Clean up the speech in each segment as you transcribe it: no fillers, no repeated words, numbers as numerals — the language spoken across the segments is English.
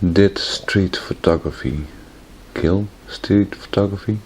Did street photography kill street photography?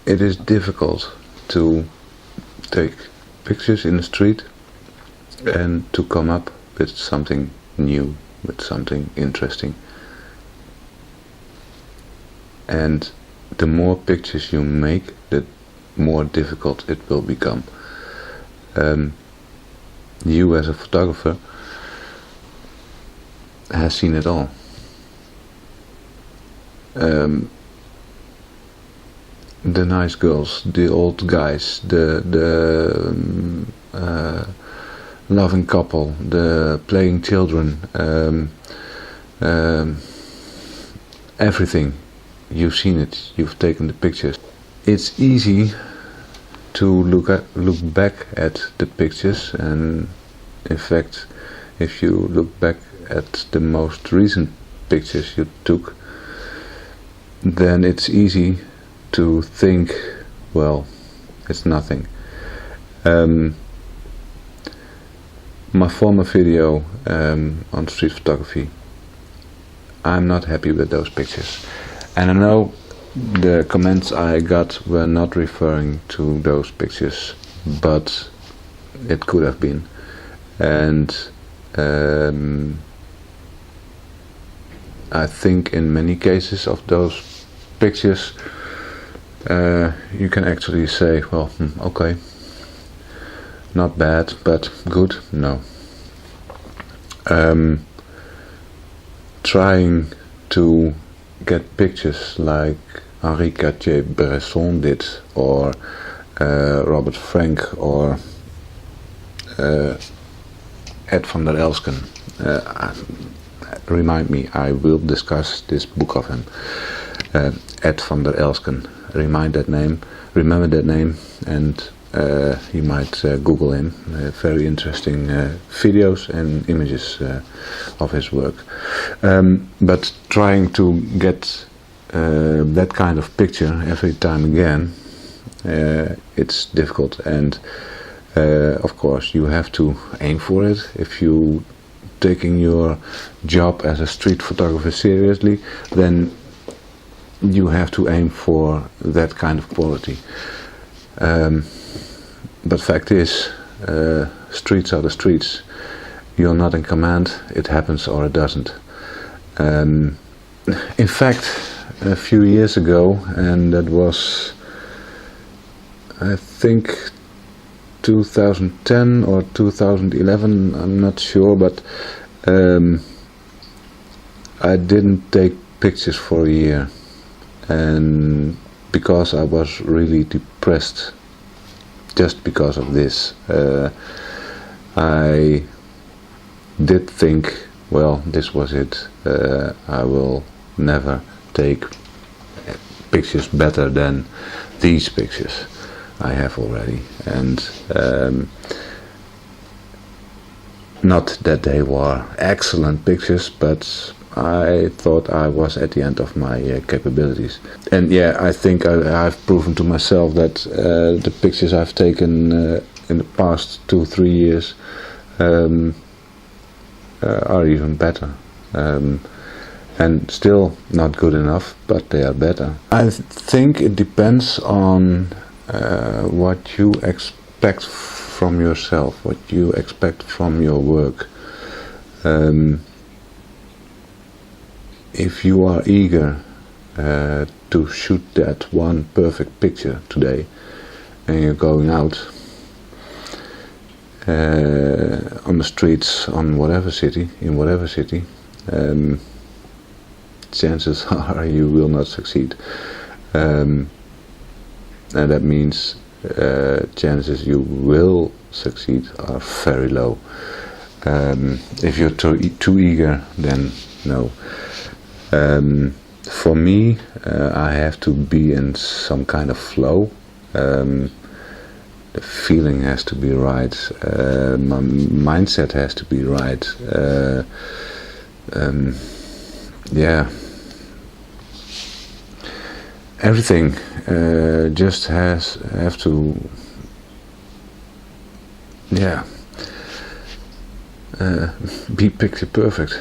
It is difficult to take pictures in the street and to come up with something new, with something interesting. And the more pictures you make, the more difficult it will become. You as a photographer has seen it all. The nice girls, the old guys, the loving couple, the playing children, everything. You've seen it, you've taken the pictures. It's easy to look back at the pictures, and in fact, if you look back at the most recent pictures you took, then it's easy to think, well, it's nothing. My former video on street photography, I'm not happy with those pictures. And I know the comments I got were not referring to those pictures, but it could have been. And I think in many cases of those pictures, you can actually say, well, okay, not bad, but good, no. Trying to get pictures like Cartier-Bresson did, or Robert Frank, or Ed van der Elsken. Remind me, I will discuss this book of him. Ed van der Elsken. Remember that name, and you might Google him. Very interesting videos and images of his work. But trying to get that kind of picture every time again, it's difficult, and of course you have to aim for it. If you taking your job as a street photographer seriously, then you have to aim for that kind of quality. But fact is, streets are the streets. You're not in command, it happens or it doesn't. In fact, a few years ago, and that was, I think, 2010 or 2011, I'm not sure, but I didn't take pictures for a year. And because I was really depressed, just because of this, I did think, well, this was it. I will never take pictures better than these pictures I have already. And not that they were excellent pictures, but I thought I was at the end of my capabilities. And yeah, I think I've proven to myself that the pictures I've taken in the past 2-3 years are even better. And still not good enough, but they are better. I think it depends on what you expect from yourself, what you expect from your work. If you are eager to shoot that one perfect picture today, and you're going out on the streets in whatever city, chances are you will not succeed. And that means chances you will succeed are very low. If you're too eager, then no. For me, I have to be in some kind of flow. The feeling has to be right. My mindset has to be right. Yeah. Everything just have to. Yeah. Be picture perfect.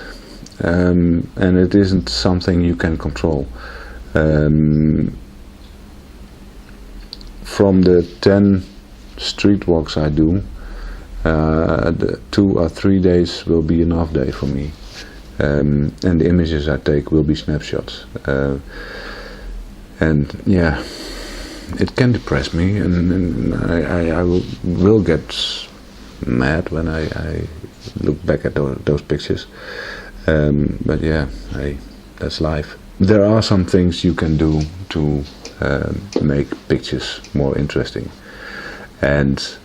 And it isn't something you can control. From the 10 street walks I do, the 2 or 3 days will be an off day for me, and the images I take will be snapshots, and yeah, it can depress me, and I will get mad when I look back at those pictures. But yeah, that's life. There are some things you can do to make pictures more interesting, and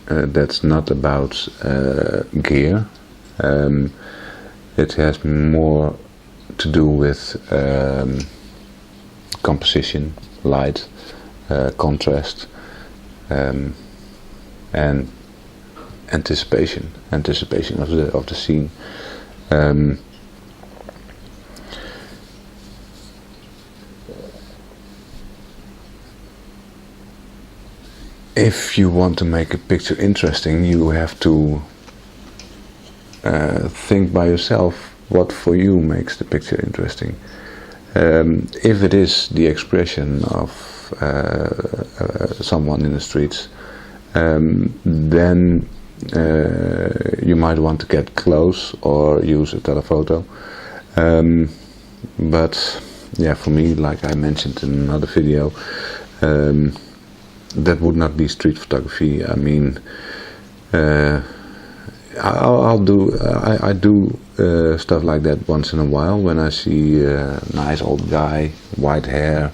that's not about gear. It has more to do with composition, light, contrast, and anticipation of the scene. If you want to make a picture interesting, you have to think by yourself what for you makes the picture interesting. If it is the expression of someone in the streets, then you might want to get close or use a telephoto. But yeah, for me, like I mentioned in another video, that would not be street photography. I mean, I do stuff like that once in a while when I see a nice old guy, white hair,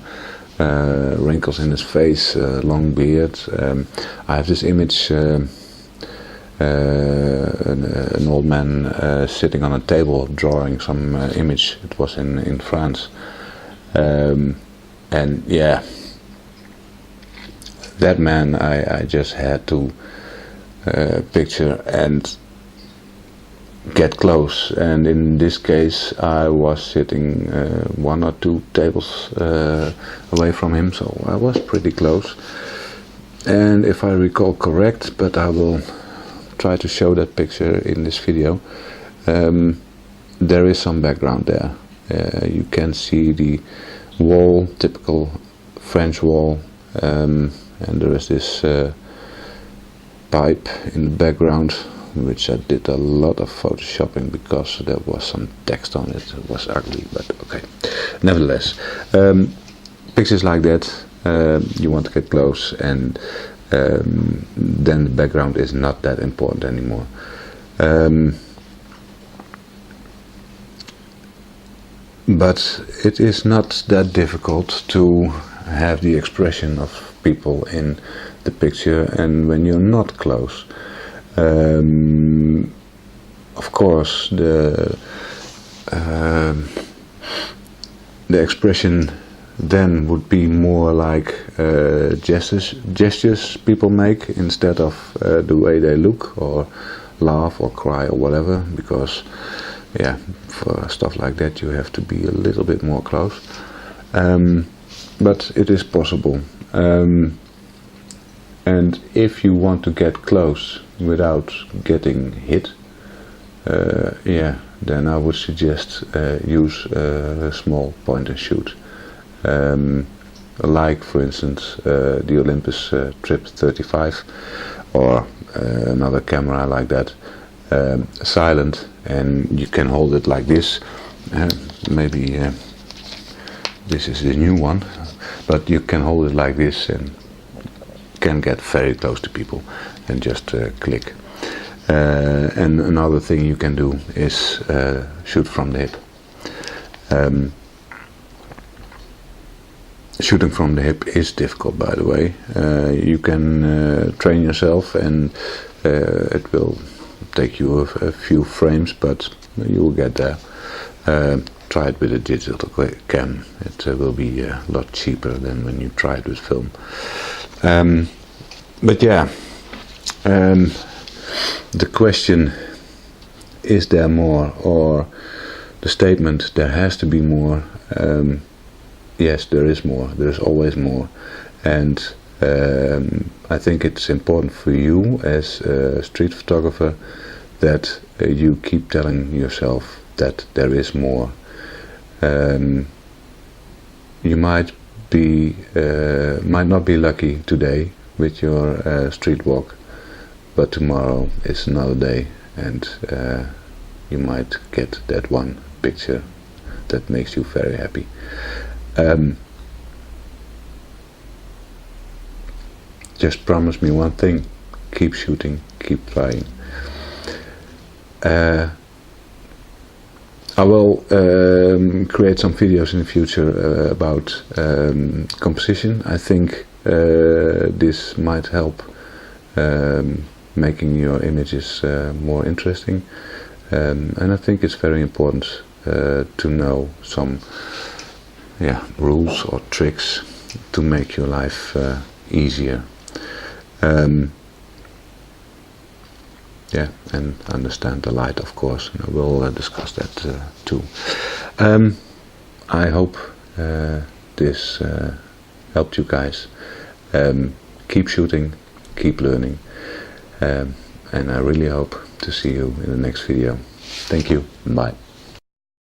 wrinkles in his face, long beard. I have this image, an old man sitting on a table drawing some image. It was in France, and yeah, that man I just had to picture and get close, and in this case I was sitting 1 or 2 tables away from him, so I was pretty close. And if I recall correct, but I will try to show that picture in this video, there is some background there. You can see the wall, typical French wall, and there is this pipe in the background, which I did a lot of photoshopping because there was some text on it. It was ugly, but okay. Nevertheless, pictures like that, you want to get close, and then the background is not that important anymore. But it is not that difficult to have the expression of people in the picture, and when you're not close. Of course, the expression then would be more like gestures people make instead of the way they look or laugh or cry or whatever, because yeah, for stuff like that you have to be a little bit more close. But it is possible. And if you want to get close without getting hit, yeah, then I would suggest use a small point and shoot, like for instance the Olympus Trip 35, or another camera like that, silent, and you can hold it like this. Maybe this is the new one, but you can hold it like this and can get very close to people and just click. And another thing you can do is shoot from the hip. shooting from the hip is difficult, by the way. You can train yourself, and it will take you a few frames, but you will get there. Try it with a digital cam. It will be a lot cheaper than when you try it with film. But yeah, the question, is there more, or the statement, there has to be more, yes, there is more. There is always more. And I think it's important for you as a street photographer that you keep telling yourself that there is more. You might not be lucky today with your street walk, but tomorrow is another day, and you might get that one picture that makes you very happy. Just promise me one thing: keep shooting, keep trying. I will create some videos in the future about composition. I think this might help making your images more interesting, and I think it's very important to know some rules or tricks to make your life easier. And understand the light, of course. And I will discuss that too. I hope this helped you guys. Keep shooting, keep learning, and I really hope to see you in the next video. Thank you. Bye.